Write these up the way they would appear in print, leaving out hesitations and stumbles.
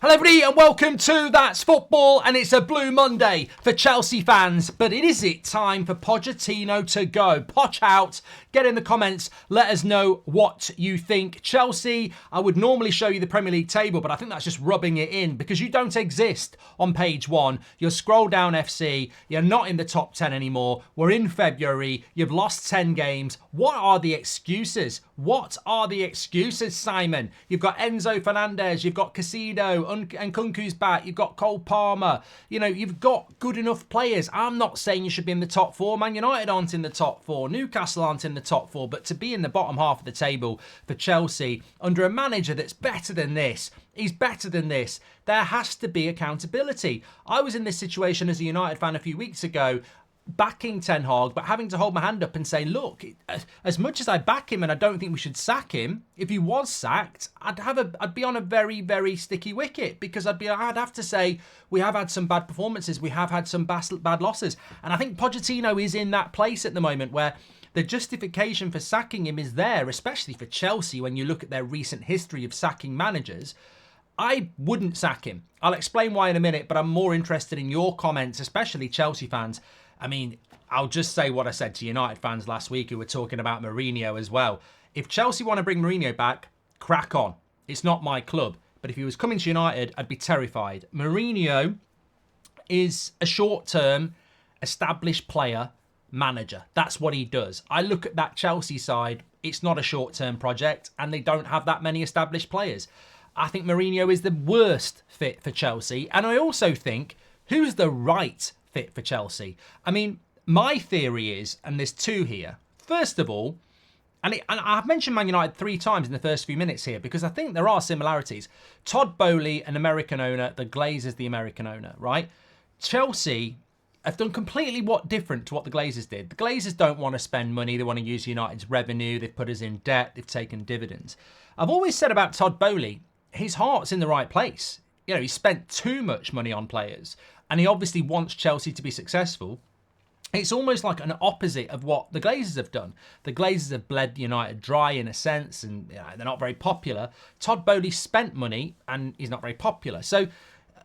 Hello everybody and welcome to That's Football, and it's a Blue Monday for Chelsea fans, but is it time for Pochettino to go? Poch out, get in the comments, let us know what you think. Chelsea, I would normally show you the Premier League table, but I think that's just rubbing it in because you don't exist on page one. You'll scroll down FC, you're not in the top 10 anymore. We're in February, you've lost 10 games. What are the excuses? What are the excuses, Simon? You've got Enzo Fernandez, you've got Casido, and Nkunku's back, you've got Cole Palmer. You know, you've got good enough players. I'm not saying you should be in the top four. Man United aren't in the top four. Newcastle aren't in the top four. But to be in the bottom half of the table for Chelsea under a manager that's better than this, he's better than this, there has to be accountability. I was in this situation as a United fan a few weeks ago, backing Ten Hag, but having to hold my hand up and say, look, as much as I back him and I don't think we should sack him, if he was sacked, I'd be on a very, very sticky wicket because I'd have to say we have had some bad performances, we have had some bad losses, and I think Pochettino is in that place at the moment where the justification for sacking him is there, especially for Chelsea when you look at their recent history of sacking managers. I wouldn't sack him. I'll explain why in a minute, but I'm more interested in your comments, especially Chelsea fans. I mean, I'll just say what I said to United fans last week who were talking about Mourinho as well. If Chelsea want to bring Mourinho back, crack on. It's not my club. But if he was coming to United, I'd be terrified. Mourinho is a short-term, established player manager. That's what he does. I look at that Chelsea side, it's not a short-term project, and they don't have that many established players. I think Mourinho is the worst fit for Chelsea. And I also think, who's the right fit for Chelsea? I mean, my theory is, and there's two here. First of all, and I've mentioned Man United 3 times in the first few minutes here because I think there are similarities. Todd Boehly, an American owner, the Glazers, the American owner, right? Chelsea have done completely different to what the Glazers did. The Glazers don't want to spend money. They want to use United's revenue. They've put us in debt. They've taken dividends. I've always said about Todd Boehly, his heart's in the right place. You know, he spent too much money on players, and he obviously wants Chelsea to be successful. It's almost like an opposite of what the Glazers have done. The Glazers have bled United dry in a sense, and they're not very popular. Todd Boehly spent money, and he's not very popular. So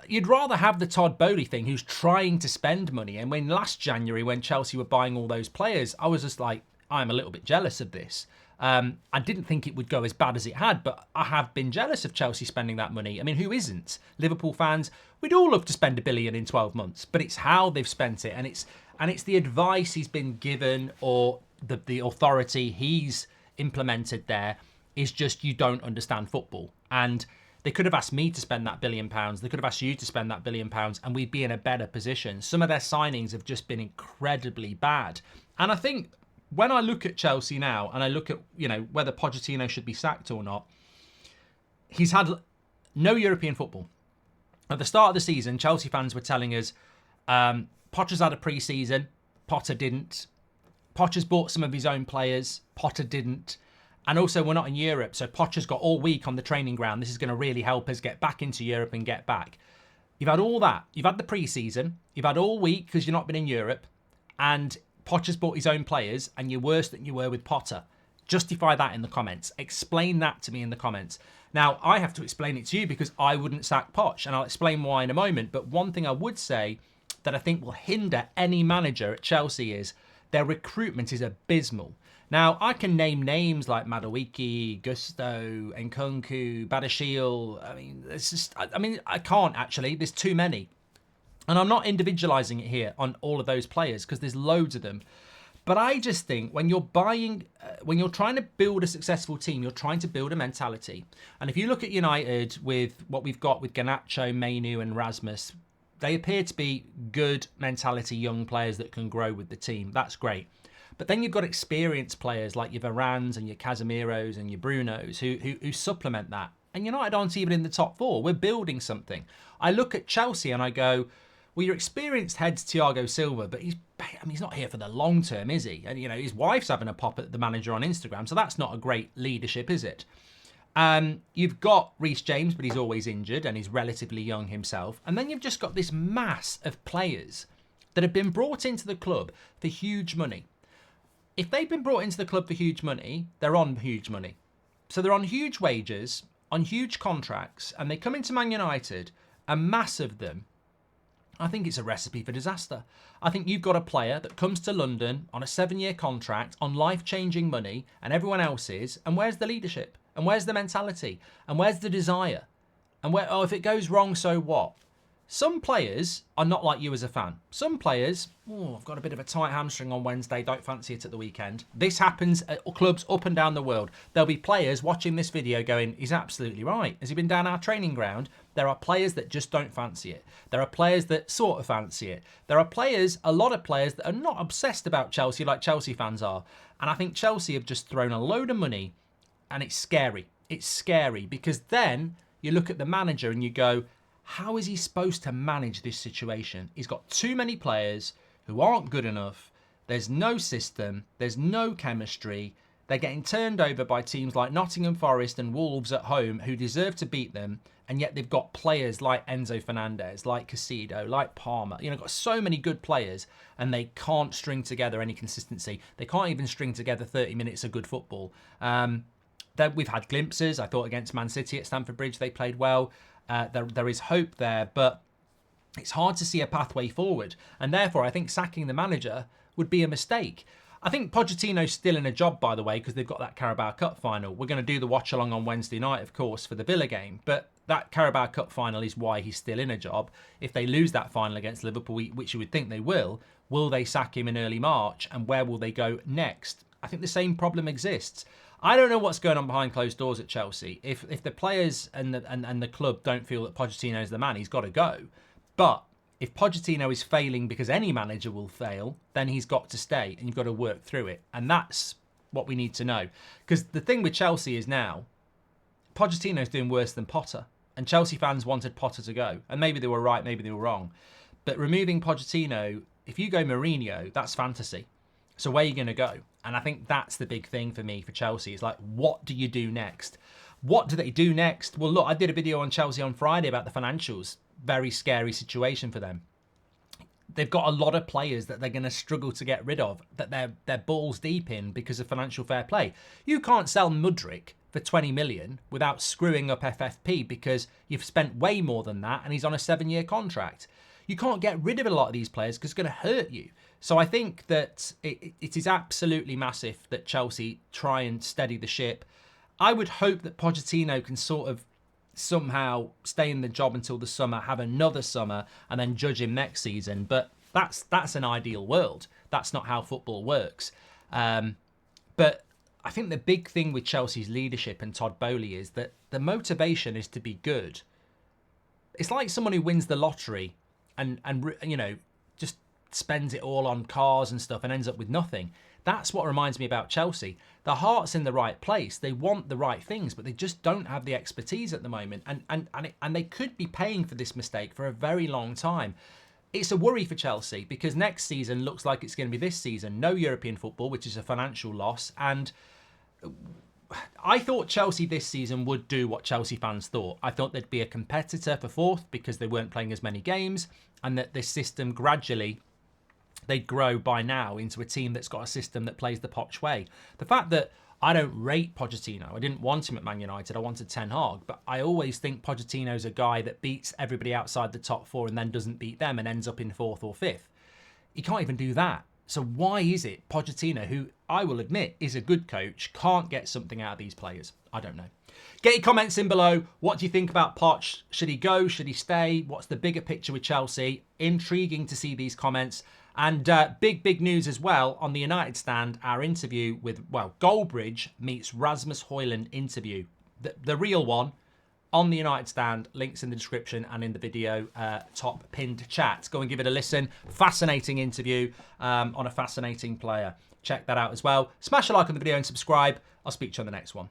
you'd rather have the Todd Boehly thing, who's trying to spend money. And when last January, when Chelsea were buying all those players, I was just like, I'm a little bit jealous of this. I didn't think it would go as bad as it had, but I have been jealous of Chelsea spending that money. I mean, who isn't? Liverpool fans, we'd all love to spend $1 billion in 12 months, but it's how they've spent it, and it's the advice he's been given or the authority he's implemented there is just, you don't understand football. And they could have asked me to spend that £1 billion. They could have asked you to spend that £1 billion, and we'd be in a better position. Some of their signings have just been incredibly bad. And I think when I look at Chelsea now and I look at, whether Pochettino should be sacked or not, he's had no European football. At the start of the season, Chelsea fans were telling us, Potter's had a pre-season, Potter didn't. Potter's bought some of his own players, Potter didn't. And also, we're not in Europe, so Potter's got all week on the training ground. This is going to really help us get back into Europe and get back. You've had all that. You've had the pre-season. You've had all week because you've not been in Europe. And Potter's bought his own players, and you're worse than you were with Potter. Justify that in the comments. Explain that to me in the comments. Now, I have to explain it to you because I wouldn't sack Poch, and I'll explain why in a moment. But one thing I would say that I think will hinder any manager at Chelsea is their recruitment is abysmal. Now, I can name names like Madueke, Gusto, Nkunku, Badiashile. I can't actually. There's too many. And I'm not individualising it here on all of those players because there's loads of them. But I just think when you're trying to build a successful team, you're trying to build a mentality. And if you look at United with what we've got with Garnacho, Mainu and Rasmus, they appear to be good mentality young players that can grow with the team. That's great. But then you've got experienced players like your Varans and your Casemiros and your Brunos who supplement that. And United aren't even in the top 4. We're building something. I look at Chelsea and I go, well, your experienced head's Thiago Silva, but he's not here for the long term, is he? And his wife's having a pop at the manager on Instagram, so that's not a great leadership, is it? You've got Reece James, but he's always injured and he's relatively young himself. And then you've just got this mass of players that have been brought into the club for huge money. If they've been brought into the club for huge money, they're on huge money. So they're on huge wages, on huge contracts and they come into Man United, a mass of them, I think it's a recipe for disaster. I think you've got a player that comes to London on a 7-year contract on life-changing money and everyone else is, and where's the leadership? And where's the mentality? And where's the desire? And where, oh, if it goes wrong, so what? Some players are not like you as a fan. Some players, oh, I've got a bit of a tight hamstring on Wednesday, don't fancy it at the weekend. This happens at clubs up and down the world. There'll be players watching this video going, he's absolutely right. Has he been down our training ground? There are players that just don't fancy it. There are players that sort of fancy it. There are players, a lot of players that are not obsessed about Chelsea like Chelsea fans are. And I think Chelsea have just thrown a load of money and it's scary. It's scary because then you look at the manager and you go, how is he supposed to manage this situation? He's got too many players who aren't good enough. There's no system. There's no chemistry. They're getting turned over by teams like Nottingham Forest and Wolves at home who deserve to beat them. And yet they've got players like Enzo Fernandez, like Caicedo, like Palmer. You know, got so many good players and they can't string together any consistency. They can't even string together 30 minutes of good football. We've had glimpses. I thought against Man City at Stamford Bridge, they played well. There is hope there, but it's hard to see a pathway forward. And therefore, I think sacking the manager would be a mistake. I think Pochettino's still in a job, by the way, because they've got that Carabao Cup final. We're going to do the watch-along on Wednesday night, of course, for the Villa game. But that Carabao Cup final is why he's still in a job. If they lose that final against Liverpool, which you would think they will they sack him in early March? And where will they go next? I think the same problem exists. I don't know what's going on behind closed doors at Chelsea. If the players and the club don't feel that Pochettino is the man, he's got to go. But if Pochettino is failing because any manager will fail, then he's got to stay and you've got to work through it. And that's what we need to know. Because the thing with Chelsea is now, Pochettino's doing worse than Potter. And Chelsea fans wanted Potter to go. And maybe they were right, maybe they were wrong. But removing Pochettino, if you go Mourinho, that's fantasy. So where are you going to go? And I think that's the big thing for me, for Chelsea. It's like, what do you do next? What do they do next? Well, look, I did a video on Chelsea on Friday about the financials. Very scary situation for them. They've got a lot of players that they're going to struggle to get rid of, that they're balls deep in because of financial fair play. You can't sell Mudryk for 20 million without screwing up FFP because you've spent way more than that and he's on a 7-year contract. You can't get rid of a lot of these players because it's going to hurt you. So I think that it is absolutely massive that Chelsea try and steady the ship. I would hope that Pochettino can sort of somehow stay in the job until the summer, have another summer, and then judge him next season. But that's an ideal world. That's not how football works. But I think the big thing with Chelsea's leadership and Todd Boehly is that the motivation is to be good. It's like someone who wins the lottery and you know, just spends it all on cars and stuff and ends up with nothing. That's what reminds me about Chelsea. The heart's in the right place. They want the right things, but they just don't have the expertise at the moment. And they could be paying for this mistake for a very long time. It's a worry for Chelsea because next season looks like it's going to be this season. No European football, which is a financial loss. And I thought Chelsea this season would do what Chelsea fans thought. I thought they'd be a competitor for fourth because they weren't playing as many games and that this system gradually they'd grow by now into a team that's got a system that plays the Poch way. The fact that I don't rate Pochettino, I didn't want him at Man United, I wanted Ten Hag, but I always think Pochettino's a guy that beats everybody outside the top four and then doesn't beat them and ends up in fourth or fifth. He can't even do that. So why is it Pochettino, who I will admit is a good coach, can't get something out of these players? I don't know. Get your comments in below. What do you think about Poch? Should he go? Should he stay? What's the bigger picture with Chelsea? Intriguing to see these comments. And big news as well on the United stand, our interview with, well, Goldbridge meets Rasmus Højlund interview. The real one on the United stand, links in the description and in the video top pinned chat. Go and give it a listen. Fascinating interview on a fascinating player. Check that out as well. Smash a like on the video and subscribe. I'll speak to you on the next one.